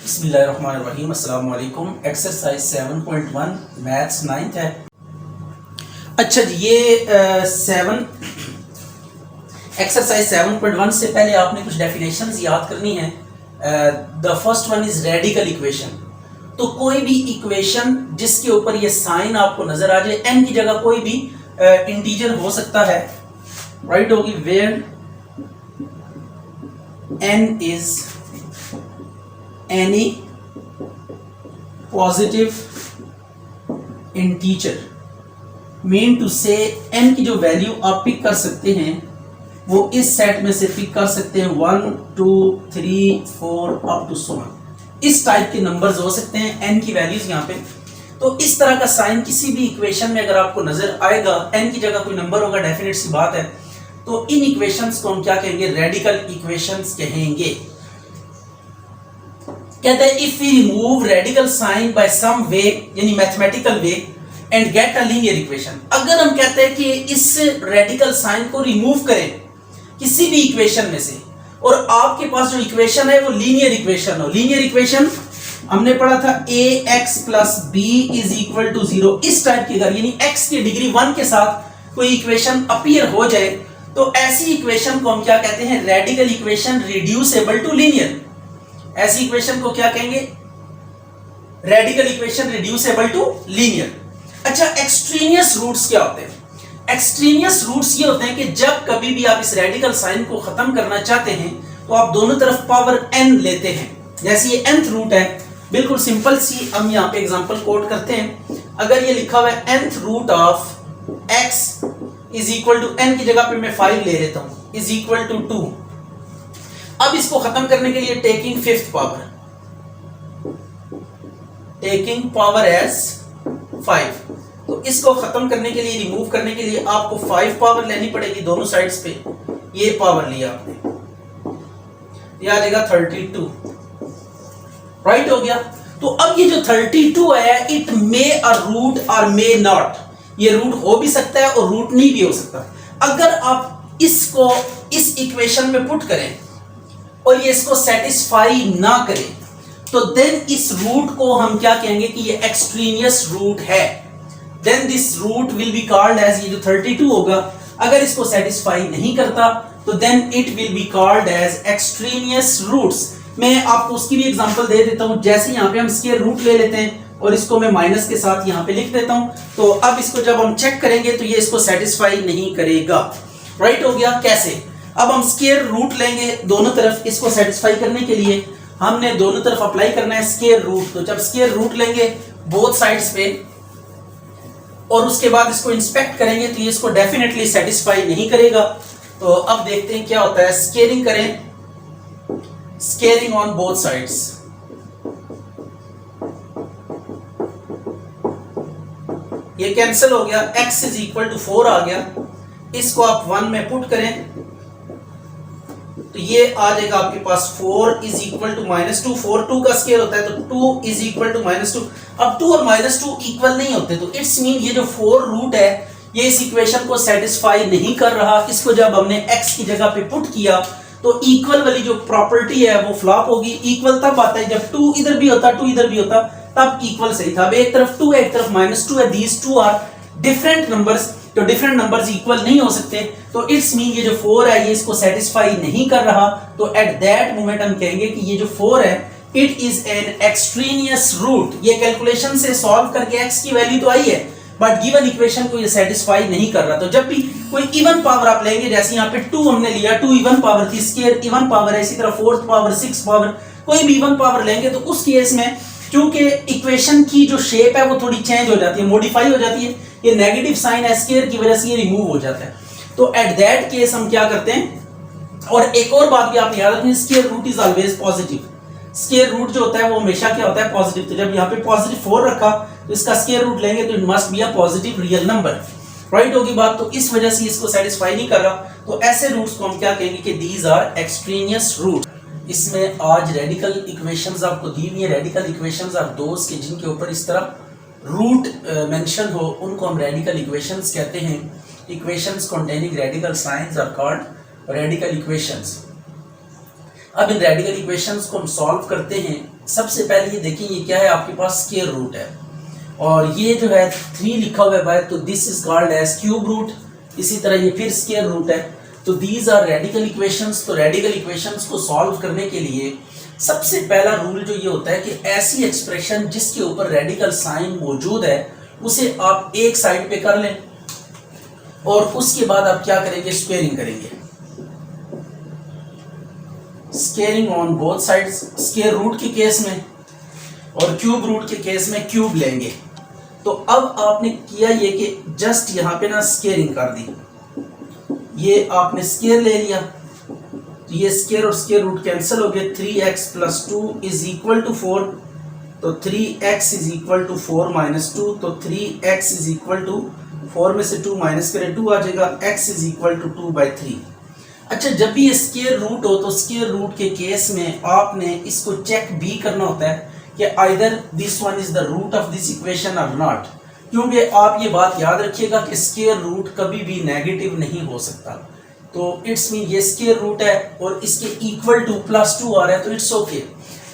बिस्मिल्लाहिर्रहमानिर्रहीम। अस्सलाम वालेकुम। एक्सरसाइज 7.1 मैथ्स 9th है। अच्छा जी, ये एक्सरसाइज 7.1 से पहले आपने कुछ डेफिनेशंस याद करनी है। The first one is radical equation. तो कोई भी इक्वेशन जिसके ऊपर ये साइन आपको नजर आ जाए, एन की जगह कोई भी इंटीजर हो सकता है, राइट होगी, where n is any positive integer, mean two से एन की जो वैल्यू आप पिक कर सकते हैं वो इस सेट में से पिक कर सकते हैं 1 2 3 4 अप टू सो ऑन। इस टाइप के नंबर्स हो सकते हैं एन की वैल्यूज यहाँ पे। तो इस तरह का साइन किसी भी इक्वेशन में अगर आपको नजर आएगा, एन की जगह कोई नंबर होगा, डेफिनेट सी बात है, तो इन इक्वेशंस को हम क्या कहेंगे? रेडिकल इक्वेशंस कहेंगे। कहते हैं if we remove radical sign by some way, यानी mathematical way, and get a linear equation. अगर हम कहते हैं कि इस रेडिकल साइन को रिमूव करें किसी भी इक्वेशन में से, और आपके पास जो इक्वेशन है वो लीनियर इक्वेशन हो। लीनियर इक्वेशन हमने पढ़ा था ax plus B is equal to 0। इस टाइप की अगर यानी x की डिग्री 1 के साथ कोई इक्वेशन अपीयर हो जाए तो ऐसी इक्वेशन को हम क्या कहते हैं? Radical equation reducible to linear. ऐसी इक्वेशन को क्या कहेंगे? Radical equation reducible to linear. अच्छा, एक्सट्रीनियस रूट्स क्या होते हैं? एक्सट्रीनियस रूट्स ये होते हैं कि जब कभी भी आप इस रेडिकल साइन को खत्म करना चाहते हैं तो आप दोनों तरफ पावर n लेते हैं। जैसे ये nth रूट है, बिल्कुल सिंपल सी हम यहां पे एग्जांपल कोट करते हैं। अगर ये लिखा हुआ है nth root of x is equal to n की जगह पे मैं 5 ले लेता हूं, इज इक्वल टू 2। अब इसको खत्म करने के लिए taking fifth power, taking power as 5, तो इसको खत्म करने के लिए, रिमूव करने के लिए आपको 5 पावर लेनी पड़ेगी दोनों साइड्स पे। ये पावर लिया आपने, ये आ जाएगा 32, राइट हो गया। तो अब ये जो 32 है, इट मे अ रूट और मे नॉट, ये रूट हो भी सकता है और रूट नहीं भी हो सकता। अगर आप इसको इस इक्वेशन में पुट करें और ये इसको सेटिस्फाई ना करे तो देन इस रूट को हम क्या कहेंगे कि ये एक्सट्रीनियस रूट है। Then this root will be called as, ये जो 32 होगा अगर इसको सेटिस्फाई नहीं करता तो then it will be called as extraneous roots. मैं आपको उसकी भी एग्जांपल दे देता हूं। जैसे यहां पे हम स्क्वायर रूट ले लेते हैं और इसको मैं माइनस के साथ यहां पे लिख देता हूं, तो अब इसको जब हम चेक करेंगे तो ये इसको सेटिस्फाई नहीं करेगा, राइट हो गया। कैसे? अब हम स्क्वायर रूट लेंगे दोनों तरफ, इसको सेटिस्फाई करने के लिए हमने दोनों तरफ अप्लाई करना है स्क्वायर रूट। तो जब स्क्वायर रूट लेंगे बोथ साइड्स पे और उसके बाद इसको इंस्पेक्ट करेंगे तो ये इसको डेफिनेटली सेटिस्फाई नहीं करेगा। तो अब देखते हैं क्या होता है। स्क्वेयरिंग करें, स्क्वेयरिंग ऑन बोथ साइड्स, ये कैंसिल हो गया, x इज इक्वल टू 4 आ गया। इसको आप 1 में पुट करें तो ये आ जाएगा आपके पास 4 इज इक्वल टू -2। 4 2 का स्क्वायर होता है तो 2 इज इक्वल टू -2। अब 2 और -2 इक्वल नहीं होते, तो इट्स मीन ये जो 4 रूट है ये इस इक्वेशन को सेटिस्फाई नहीं कर रहा। इसको जब हमने x की जगह पे पुट किया तो इक्वल वाली जो प्रॉपर्टी है वो फ्लॉप होगी। इक्वल तब आता है जब 2 इधर भी होता, 2 इधर भी होता, तब इक्वल सही था। अब एक तरफ 2 है, एक तरफ -2 है, these two are different numbers, तो डिफरेंट नंबर्स इक्वल नहीं हो सकते। तो इट्स मीन ये जो 4 है ये इसको सेटिस्फाई नहीं कर रहा। तो एट दैट मोमेंट हम कहेंगे कि ये जो 4 है it is an extraneous root. ये कैलकुलेशन से सॉल्व करके x की वैल्यू तो आई है बट गिवन इक्वेशन को ये सेटिस्फाई नहीं कर रहा। तो जब भी कोई इवन पावर आप लेंगे, जैसे यहाँ पे 2 हमने लिया, 2 इवन पावर थी, स्क्वायर इवन पावर है, इसी तरह 4th पावर, 6th पावर, कोई भी इवन पावर लेंगे तो उस केस में क्योंकि इक्वेशन की जो शेप है वो थोड़ी चेंज हो जाती है, मॉडिफाई हो जाती है। ये नेगेटिव साइन है स्क्वायर की वजह से ये रिमूव हो जाता है। तो एट दैट केस हम क्या करते हैं? और एक और बात भी आप याद रखें, square root is always positive. Square root जो होता है वो हमेशा क्या होता है? पॉजिटिव। तो जब यहाँ पे पॉजिटिव 4 रखा तो इसका स्क्वायर रूट लेंगे तो it must be a positive real number, right होगी बात। तो इस वजह से इसको सेटिस्फाई नहीं कर रहा। तो ऐसे रूट्स को हम क्या कहेंगे कि दीज आर एक्सट्रीनियस रूट। इसमें आज रेडिकल इक्वेशंस आपको दी हुई है। रेडिकल इक्वेशंस आर दोस के जिनके ऊपर इस तरह रूट मेंशन हो, उनको हम रेडिकल इक्वेशंस कहते हैं। Equations containing radical signs are called radical equations. अब इन रेडिकल इक्वेशंस को हम सॉल्व करते हैं सबसे पहले ये देखिए ये क्या है, आपके पास स्क्वायर रूट है और ये जो है 3 लिखा हुआ है बाहर, तो this is called as cube root. इसी तरह ये फिर स्क्वायर रूट है, तो दीज आर रेडिकल इक्वेशंस। तो रेडिकल इक्वेशंस को सॉल्व करने के लिए सबसे पहला रूल जो ये होता है कि ऐसी एक्सप्रेशन जिसके ऊपर रेडिकल साइन मौजूद है उसे आप एक साइड पे कर लें और उसके बाद आप क्या करेंगे, स्क्वेयरिंग करेंगे, squaring on both sides. Square root के केस में और क्यूब रूट के केस में क्यूब लेंगे। तो अब आपने किया ये कि जस्ट यहाँ पे ना स्क्वेयरिंग कर दी, ये आपने स्क्वायर ले लिया, तो ये स्क्वायर और स्क्वायर रूट कैंसिल हो गए। 3x + 2 इज इक्वल टू 4, तो 3x इज इक्वल टू 4 - 2, तो 3x इज इक्वल टू 4 में से 2 माइनस करें 2 आ जाएगा, x इज इक्वल टू 2/3। अच्छा, जब भी ये स्क्वायर रूट हो तो स्क्वायर रूट के केस में आपने इसको चेक भी करना होता है कि either this one is the root of this equation और नॉट, क्योंकि आप ये बात याद रखिएगा कि स्क्वायर रूट कभी भी नेगेटिव नहीं हो सकता। तो इट्स मीन ये स्क्वायर रूट है और इसके इक्वल टू +2 आ रहा है, तो इट्स ओके।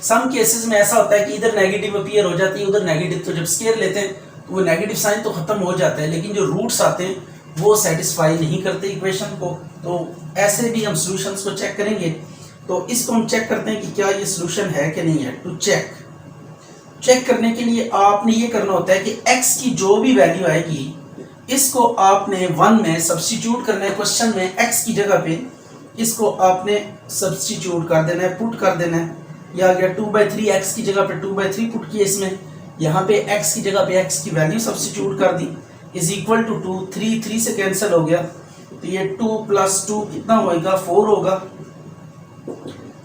सम केसेस में ऐसा होता है कि इधर नेगेटिव अपीयर हो जाती है, उधर नेगेटिव, तो जब स्क्वायर लेते हैं तो वो नेगेटिव साइन तो खत्म हो जाता है, लेकिन जो रूट्स आते हैं वो सेटिस्फाई नहीं करते इक्वेशन को। तो ऐसे भी हम सॉल्यूशंस को चेक करेंगे। तो इसको हम चेक करते हैं कि क्या ये सॉल्यूशन है कि नहीं है। टू चेक करने के लिए आपने ये करना होता है कि x की जो भी वैल्यू आएगी इसको आपने 1 में सब्स्टिट्यूट करना है। क्वेश्चन में x की जगह पे इसको आपने सब्स्टिट्यूट कर देना है, पुट कर देना है। या गया 2/3, x की जगह पे 2/3 पुट किया, इसमें यहाँ पे x की जगह पे x की वैल्यू सब्स्टिट्यूट कर दी, इज इक्वल टू 2। 3 से कैंसिल हो गया, तो ये 2 + 2 कितना होगा, 4 होगा।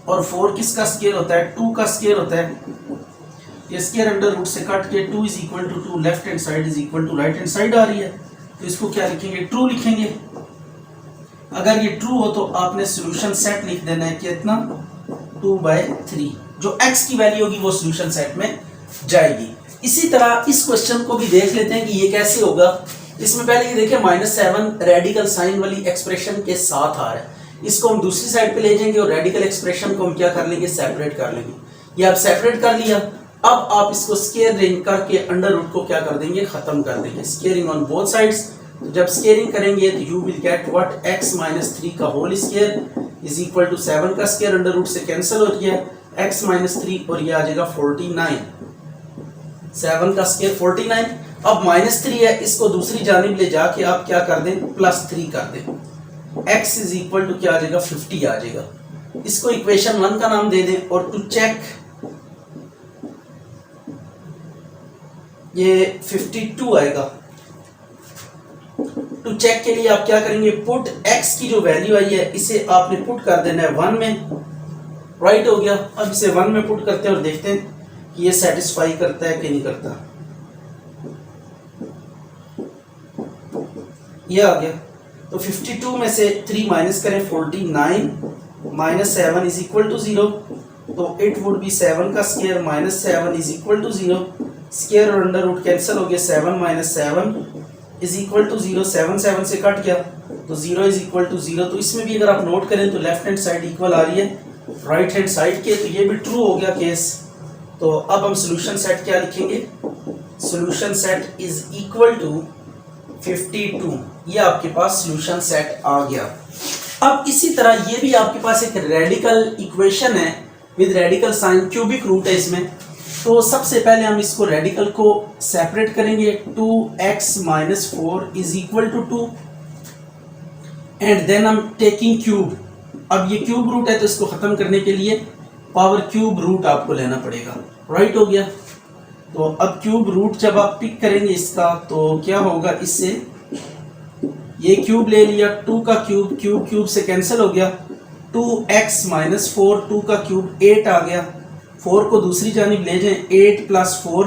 और 4 किसका स्क्वायर होता है, 2 का स्क्वायर होता है। ये स्क्वायर अंडर रूट से कट के 2 is equal to 2, left hand side is equal to right hand side आ रही है, तो इसको क्या लिखेंगे, ट्रू लिखेंगे। अगर ये ट्रू हो तो आपने सॉल्यूशन सेट लिख देना है कितना, 2/3। जो x की वैल्यू होगी वो सॉल्यूशन सेट में जाएगी। इसी तरह इस क्वेश्चन को भी देख लेते हैं कि ये कैसे होगा। इसमें पहले ये देखिए -7 रेडिकल साइन वाली एक्सप्रेशन के साथ आ रहा है, इसको हम दूसरी साइड पे ले जाएंगे और रेडिकल एक्सप्रेशन को हम क्या कर लेंगे, सेपरेट कर लेंगे। ये आप सेपरेट कर लिया, अब आप इसको स्क्वेयरिंग करके अंडर रूट को क्या कर देंगे, खत्म कर देंगे। स्क्वेयरिंग ऑन बोथ साइड्स, तो जब स्क्वेयरिंग करेंगे तो you will get what, x - 3 का whole square is equal to 7 का स्क्वायर अंडर रूट से कैंसिल हो गया, x - 3 और ये आ जाएगा 49। 7 का स्क्वायर 49। अब -3 है, इसको दूसरी जानिब ले जाके आप क्या कर दें, +3 कर दें, x इज इक्वल टू क्या आ जाएगा, 50 आ जाएगा। इसको इक्वेशन 1 का नाम दे दें। और टू चेक ये 52 आएगा। टू चेक के लिए आप क्या करेंगे, पुट x की जो वैल्यू आई है इसे आपने पुट कर देना है 1 में, राइट हो गया। अब इसे 1 में पुट करते हैं और देखते हैं कि ये सेटिस्फाई करता है कि नहीं करता। ये आ गया, तो 52 में से 3 माइनस करें, 49 - 7 इज इक्वल टू 0, तो इट वुड बी 7 का square -7 is equal to 0। Square और अंडर रूट कैंसिल हो गया, 7 - 7 इज इक्वल टू 0। 7 से कट गया तो 0 इज इक्वल टू 0। तो इसमें भी अगर आप नोट करें तो लेफ्ट हैंड साइड इक्वल आ रही है राइट हैंड साइड के, तो ये भी ट्रू हो गया केस। तो अब हम सॉल्यूशन सेट क्या लिखेंगे, solution set is equal to 52। ये आपके पास सॉल्यूशन सेट आ गया। अब इसी तरह ये भी आपके पास एक रेडिकल इक्वेशन है with radical sign, cubic root है इसमें। तो सबसे पहले हम इसको रेडिकल को सेपरेट करेंगे। 2x - 4 is equal to 2 and then हम टेकिंग क्यूब। अब ये क्यूब रूट है तो इसको खत्म करने के लिए पावर क्यूब रूट आपको लेना पड़ेगा, राइट हो गया। तो अब क्यूब रूट जब आप पिक करेंगे इसका तो क्या होगा, इससे ये क्यूब ले लिया, 2 का क्यूब, क्यूब से कैंसिल हो गया, 2x - 4, 2 का क्यूब 8 आ गया। 4 को दूसरी जानिब ले जाएं, 8 + 4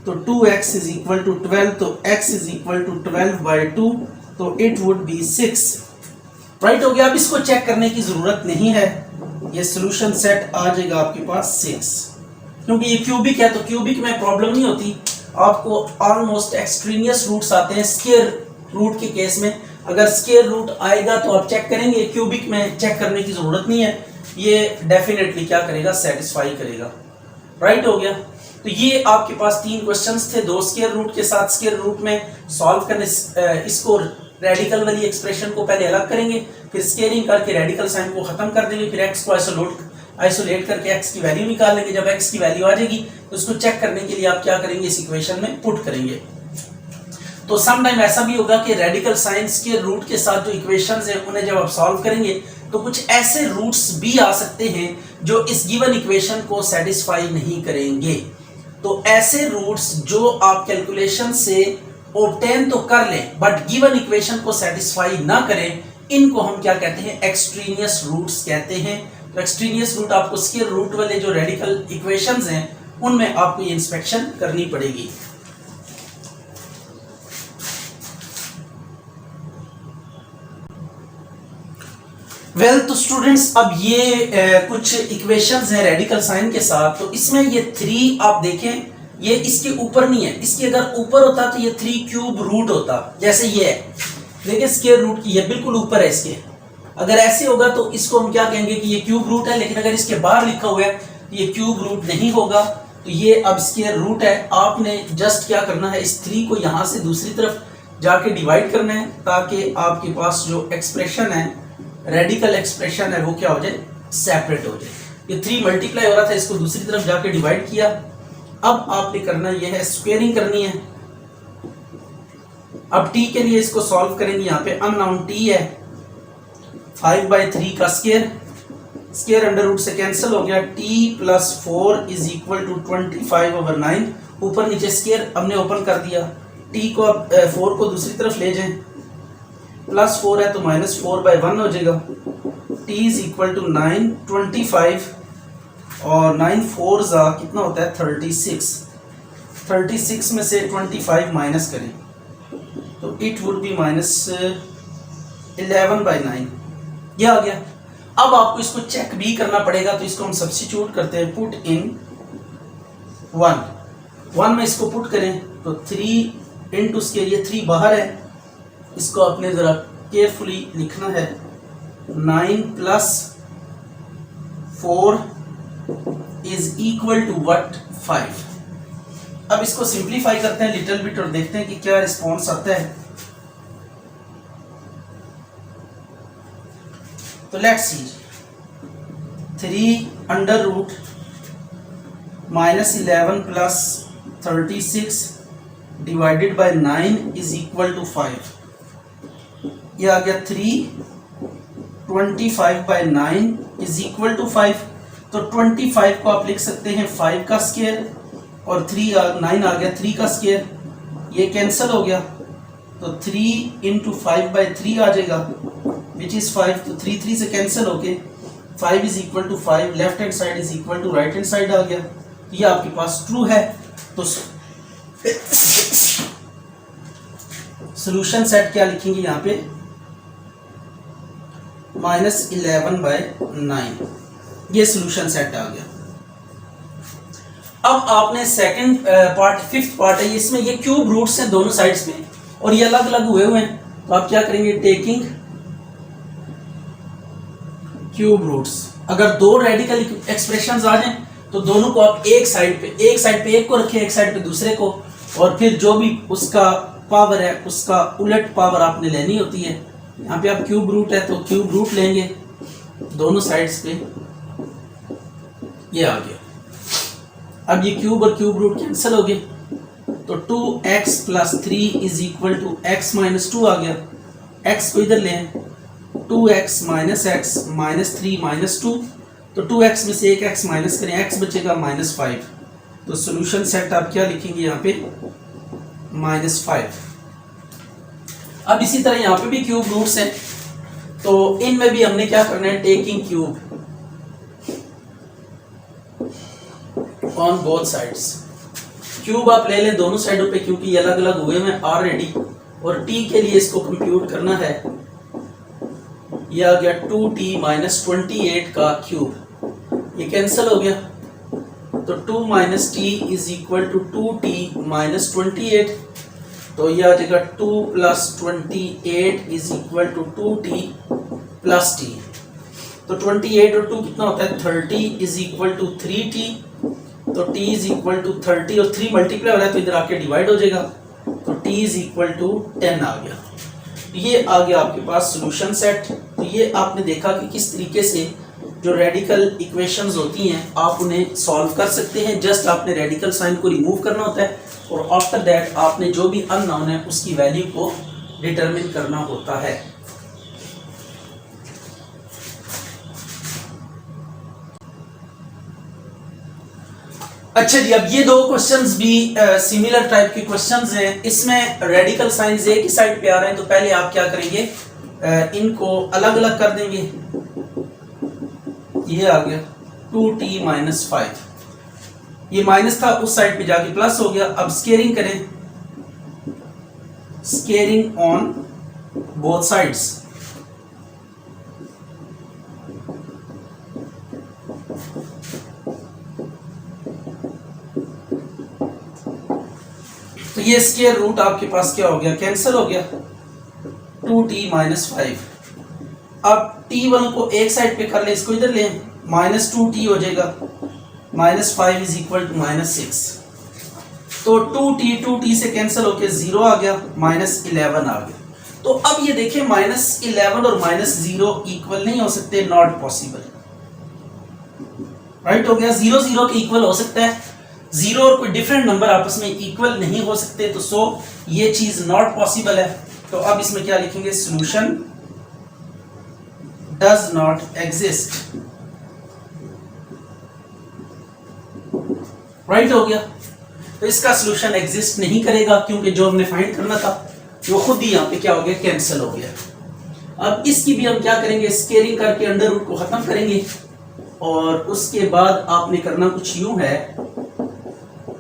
तो 2x इज इक्वल टू 12, तो x इज इक्वल टू 12/2, तो इट वुड बी 6, राइट हो गया। अब इसको चेक करने की जरूरत नहीं है, ये सॉल्यूशन सेट आ जाएगा आपके पास 6, क्योंकि ये क्यूबिक है तो क्यूबिक में प्रॉब्लम नहीं होती। आपको ऑलमोस्ट एक्सट्रीनियस रूट्स आते हैं स्क्वायर रूट के केस में। अगर स्क्वायर रूट आएगा तो आप चेक करेंगे, क्यूबिक में चेक करने की जरूरत नहीं है, ये डेफिनेटली क्या करेगा, सेटिस्फाई करेगा। राइट हो गया। तो ये आपके पास 3 क्वेश्चंस थे, 2 स्क्वायर रूट के साथ स्क्वायर रूट में सॉल्व करने, इसको रेडिकल वाली एक्सप्रेशन को पहले अलग करेंगे, फिर स्केलिंग करके रेडिकल साइन को खत्म कर देंगे, फिर एक्स को आइसोलेट करके एक्स की वैल्यू निकाल लेंगे। जब एक्स की वैल्यू आ जाएगी तो उसको चेक करने के लिए आप क्या करेंगे, इस इक्वेशन में पुट करेंगे। तो सम टाइम ऐसा भी होगा कि रेडिकल साइंस के रूट के साथ जो इक्वेशंस हैं उन्हें जब आप सॉल्व करेंगे तो कुछ ऐसे रूट्स भी आ सकते हैं जो इस गिवन इक्वेशन को सेटिस्फाई नहीं करेंगे। तो ऐसे रूट्स जो आप कैलकुलेशन से ऑब्टेन तो कर लें बट गिवन इक्वेशन को सेटिस्फाई ना करें, इनको हम क्या कहते हैं, एक्सट्रीनियस रूट्स कहते हैं। तो एक्सट्रीनियस रूट आपको स्क्वायर रूट वाले जो रेडिकल इक्वेशंस हैं उनमें आपको ये इंस्पेक्शन करनी पड़ेगी। तो स्टूडेंट्स अब ये कुछ इक्वेशंस हैं रेडिकल साइन के साथ। तो इसमें ये 3 आप देखें, ये इसके ऊपर नहीं है, इसके अगर ऊपर होता तो ये 3 क्यूब रूट होता, जैसे ये है, देखिए स्क्वायर रूट की ये बिल्कुल ऊपर है इसके। अगर ऐसे होगा तो इसको हम क्या कहेंगे कि ये क्यूब रूट है, लेकिन अगर इसके बाहर लिखा हुआ है तो ये क्यूब रूट नहीं होगा। तो ये अब स्क्वायर रूट है। आपने जस्ट क्या करना है, इस 3 को यहां से दूसरी तरफ जाके डिवाइड करना है ताकि आपके पास जो एक्सप्रेशन है, रेडिकल एक्सप्रेशन है, वो क्या हो जाए, सेपरेट हो जाए। ये 3 मल्टीप्लाई हो रहा था, इसको दूसरी तरफ जाके डिवाइड किया। अब आपने करना ये है, स्क्वेयरिंग करनी है। अब t के लिए इसको सॉल्व करेंगे, यहाँ पे अननोन t है, 5/3 का स्क्वायर, स्क्वायर अंडर रूट से कैंसिल हो गया, t + 4 = 25/9, ऊपर नीचे स्क्वायर हमने ओपन कर दिया। t को अब 4 को दूसरी तरफ ले जाएं, +4 है तो -4/1 हो जाएगा। t = 9, 25 और 9 4 कितना होता है, 36। 36 में से 25 माइनस करें तो इट वुड बी -11/9, ये आ गया। अब आपको इसको चेक भी करना पड़ेगा, तो इसको हम सब्स्टिट्यूट करते हैं, पुट इन 1 में इसको पुट करें तो 3 इंटू स्क्वायर, ये 3 बाहर है, इसको आपने जरा केयरफुली लिखना है, 9 + 4 = what, 5। अब इसको सिंप्लीफाई करते हैं लिटिल बिट और देखते हैं कि क्या रिस्पॉन्स आता है। तो let's see, 3 under root -11 + 36 divided by 9 = 5। ये आ गया 3, 25/9 = 5। तो 25 को आप लिख सकते हैं 5 का स्क्वायर और 9 आ गया 3 का स्क्वायर, ये कैंसिल हो गया तो 3 × 5/3 आ जाएगा विच इज़ 5। तो 3 से कैंसिल होके 5 = 5, left hand side = right hand side आ गया। ये आपके पास ट्रू है। तो सॉल्यूशन सेट क्या लिखेंगे यहाँ पे, -11/9, ये सॉल्यूशन सेट आ गया। अब आपने सेकंड पार्ट, 5th पार्ट है, इसमें ये क्यूब रूट्स हैं दोनों साइड्स में और ये अलग अलग हुए हुए हैं। तो आप क्या करेंगे, टेकिंग क्यूब रूट्स, अगर 2 रेडिकल एक्सप्रेशंस आ जाएं तो दोनों को आप एक साइड पे एक को रखें, एक साइड पे दूसरे को, और फिर जो भी उसका पावर है उसका उलट पावर आपने लेनी होती है। यहाँ पे आप क्यूब रूट है तो क्यूब रूट लेंगे दोनों साइड्स पे, ये आ गया। अब ये क्यूब और क्यूब रूट कैंसिल हो गए तो 2x + 3 = x - 2 आ गया। x को इधर लें, 2x - x -3 - 2, तो 2x में से एक x माइनस करें, x बचेगा -5। तो सॉल्यूशन सेट आप क्या लिखेंगे यहाँ पे, -5। अब इसी तरह यहाँ पे भी क्यूब रूट्स हैं, तो इनमें भी हमने क्या करना है, taking cube on both sides. Cube आप ले लें दोनों साइडों पे क्योंकि ये अलग अलग हुए हैं ऑलरेडी, और t के लिए इसको कंप्यूट करना है। ये आ गया 2t - 28 का क्यूब, ये कैंसिल हो गया तो 2 - t = 2t - 28, तो ये आ जाएगा 2 + 28 = 2t + t। तो 28 और 2 कितना होता है, 30 = 3t। तो t इज इक्वल टू 30 और 3 मल्टीप्लाई हो रहा है तो इधर आके डिवाइड हो जाएगा, तो t इज इक्वल टू 10 आ गया। ये आ गया आपके पास सॉल्यूशन सेट। तो ये आपने देखा कि किस तरीके से जो रेडिकल इक्वेशंस होती हैं आप उन्हें सॉल्व कर सकते हैं। जस्ट आपने रेडिकल साइन को रिमूव करना होता है और आफ्टर दैट आपने जो भी अननोन है उसकी वैल्यू को डिटरमिन करना होता है। अच्छा जी, अब ये दो क्वेश्चंस भी सिमिलर टाइप के क्वेश्चंस हैं। इसमें रेडिकल साइंस एक ही साइड पे आ रहे हैं, तो पहले आप क्या करेंगे, इनको अलग अलग कर देंगे। ये आ गया 2t माइनस 5, ये माइनस था उस साइड पे जाके प्लस हो गया। अब स्केयरिंग करें, स्केयरिंग ऑन बोथ साइड्स। तो ये स्क्वायर रूट आपके पास क्या हो गया, कैंसिल हो गया, 2t माइनस 5। अब t1 को एक साइड पे कर ले, इसको इधर ले, माइनस 2t हो जाएगा, minus 5 is equal to minus 6। तो 2t से कैंसिल होके 0 आ गया, माइनस 11 आ गया। तो अब ये देखें माइनस 11 और माइनस 0 इक्वल नहीं हो सकते, नॉट पॉसिबल, राइट हो गया। 0 0 के इक्वल हो सकता है, 0 और कोई डिफरेंट नंबर आपस में इक्वल नहीं हो सकते, तो सो ये चीज नॉट पॉसिबल है। तो अब इसमें क्या लिखेंगे, solution does not exist, right हो गया। तो इसका सॉल्यूशन एग्जिस्ट नहीं करेगा क्योंकि जो हमने फाइंड करना था वो खुद ही यहाँ पे क्या हो गया, कैंसिल हो गया। अब इसकी भी हम क्या करेंगे, स्केयरिंग करके अंडर रूट को खत्म करेंगे और उसके बाद आपने करना कुछ यूं है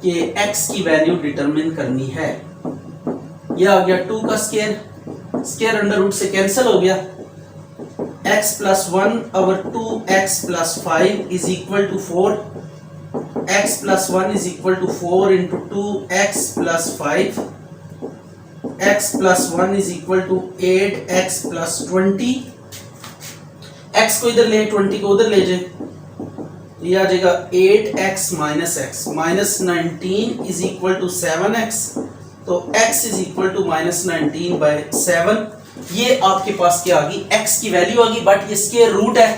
कि x की वैल्यू डिटरमिन करनी है। यह आ गया 2 का स्केयर, स्केयर अंडर रूट से कैंसिल हो गया, x प्लस 1 और 2x plus 5 is equal to 4, x plus 1 is equal to 4 into 2x plus 5, x plus 1 is equal to 8x plus 20, x को इधर ले, 20 को उधर ले जाए, ये आ जाएगा 8x minus x, minus 19 is equal to 7x, तो x is equal to minus 19 by 7। ये आपके पास क्या आ गई, x की वैल्यू आ गई, बट ये स्क्वायर रूट है,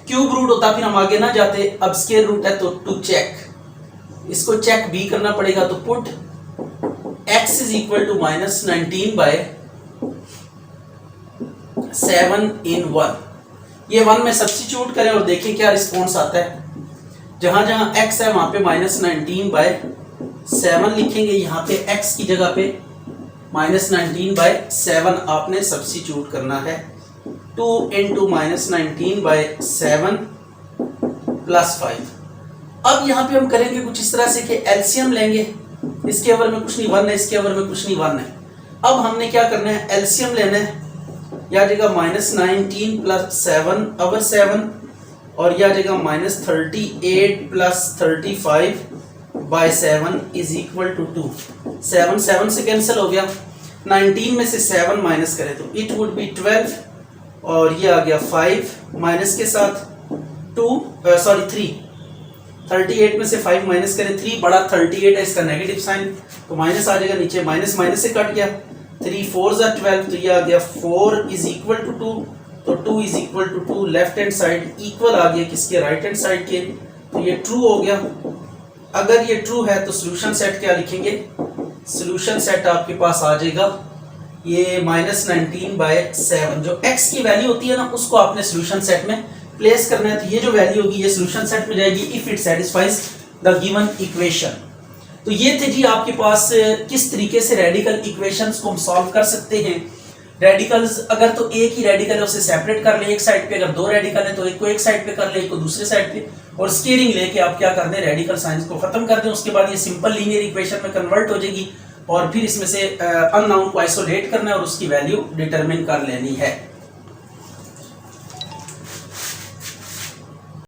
क्यूब रूट होता फिर हम आगे ना जाते, अब स्क्वायर रूट है तो टू चेक, इसको चेक भी करना पड़ेगा, तो put x is equal to minus 19 by 7 in 1। ये 1 में सब्स्टिट्यूट करें और देखें क्या रिस्पॉन्स आता है। जहां जहां x है वहां पे माइनस 19 बाय 7 लिखेंगे, यहाँ पे x की जगह पे माइनस 19 बाय 7 आपने सब्स्टिट्यूट करना है। 2 इंटू माइनस 19 बाय 7 प्लस 5। अब यहाँ पे हम करेंगे कुछ इस तरह से कि एलसीएम लेंगे, इसके ओवर में कुछ नहीं 1 है, इसके ओवर में कुछ नहीं 1 है। अब हमने क्या करना है, एलसीएम लेना है, यह आ जाएगा माइनस 19 प्लस 7 ओवर 7 और यह आ जाएगा minus 38 plus 35 by 7 is equal to 2। 7 7 से कैंसिल हो गया, 19 में से 7 माइनस करें तो इट वुड बी 12 और ये आ गया 5 माइनस के साथ 3। 38 में से 5 माइनस करें, 3 बड़ा 38 है, इसका नेगेटिव साइन, तो माइनस आ जाएगा नीचे, माइनस माइनस से कट गया, 3 4 12, तो ये आ गया 4 इज इक्वल टू 2, तो 2 is equal to 2 left hand side equal आ गया किसके, राइट हैंड साइड के, तो ये ट्रू हो गया। अगर ये ट्रू है तो सॉल्यूशन सेट क्या लिखेंगे, सॉल्यूशन सेट आपके पास आ जाएगा ये माइनस 19 बाय 7। जो x की वैल्यू होती है ना उसको आपने सॉल्यूशन सेट में प्लेस करना है, तो ये जो वैल्यू होगी ये सॉल्यूशन सेट में जाएगी if it satisfies the given equation. तो ये थे जी आपके पास किस तरीके से रेडिकल इक्वेशंस को हम सॉल्व कर सकते हैं। रेडिकल्स अगर तो एक ही रेडिकल है उसे सेपरेट कर ले एक साइड पे, अगर दो रेडिकल है तो एक को एक साइड पे कर ले, एक को दूसरे साइड पे, और स्केयरिंग लेके आप क्या कर दें, रेडिकल साइंस को खत्म कर दें। उसके बाद ये सिंपल लीनियर इक्वेशन में कन्वर्ट हो जाएगी और फिर इसमें से अननोन को आइसोलेट करना है और उसकी वैल्यू डिटरमिन कर लेनी है।